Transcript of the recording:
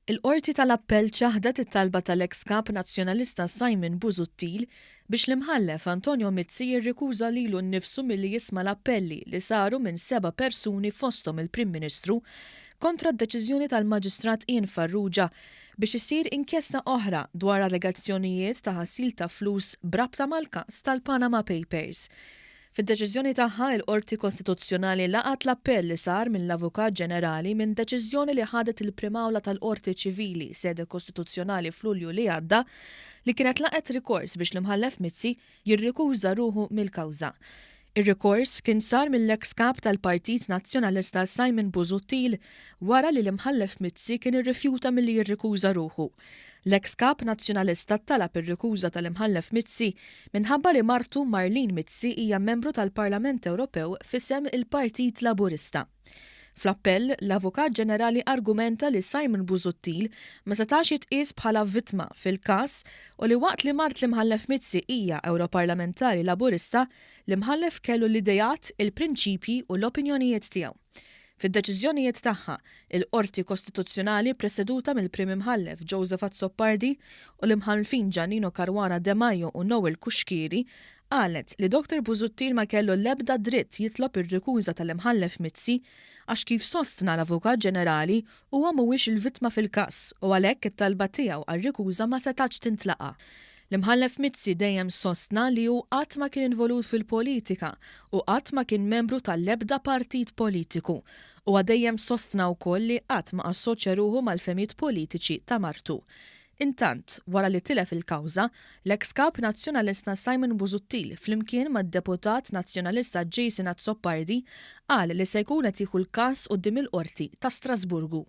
Il-Qorti tal-Appell ċaħdet it-talba tal-ex kap nazzjonalista Simon Busuttil biex l-imħallef Antonio Mizzi jirrikuża lilu nnifsu milli jisma' l-appelli li saru minn 7 persuni fosthom il-Prim Ministru kontra d-deċiżjoni tal-Maġistrat Ian Farrugia biex isir inkjesta oħra dwar allegazzjonijiet ta' ħassil ta' flus brabta mal-każ tal-Panama Papers. Fid-deċiżjoni tagħha l-Qorti Kostituzzjonali laqat l-appell li sar mill-Avukat Ġenerali minn deċiżjoni li ħadet il-Prim Awla tal-Qorti Ċivili sede Kostituzzjonali f'Lulju li għadda li kienet laqet rikors biex l-imħallef Mizzi jirrikuża ruħu mill-kawża. Ir-rikors kien sar mill-ex kap tal-Partit Nazzjonalista Simon Busuttil wara li l-imħallef Mizzi kien irrifjuta milli jirrikuża ruħu. L-ex kap nazzjonalista talab ir-rikuża tal-imħallef Mizzi minħabba li martu Marlene Mizzi hija membru tal-Parlament Ewropew f'isem il-Partit Laburista. Fl-appell, l-Avukat Ġenerali argumenta li Simon Busuttil ma setax jitqies bħala vittma fil-każ u li waqt li mart l-imħallef Mizzi hija Ewroparlamentari Laburista, l-imħallef kellu l-idejat, il-prinċipji u l-opinjonijiet tiegħu. Fid-deċiżjonijiet tagħha, il-Qorti Kostituzzjonali preseduta mill-Prim Imħallef Joseph Azzopardi u l-imħallfin Giannino Caruana De Maio u Noel Kuxkiri qalet li Dr. Busuttil ma kellu l-ebda dritt jitlob ir-rikuża tal-imħallef Mizzi għax kif sostna l-Avukat Ġenerali huwa mhuwiex il-vittma fil-każ u għalhekk it-talba tiegħu għar-rikuża ma setax tintlaqa'. L-imħallef Mizzi dejjem sostna li hu qatt ma kien involut fil-politika u qatt ma kien membru tal-ebda partit politiku u dejjem sostna wkoll li qatt ma assoċja ruħu mal-femijiet politiċi ta' martu. Intant, wara li tilef il-kawża, l-ex kap nazzjonalista Simon Busuttil flimkien mad-deputat nazzjonalista Jason Azzopardi qal li se jkun qed jieħu l-każ quddiem il-Qorti ta' Strasburgu.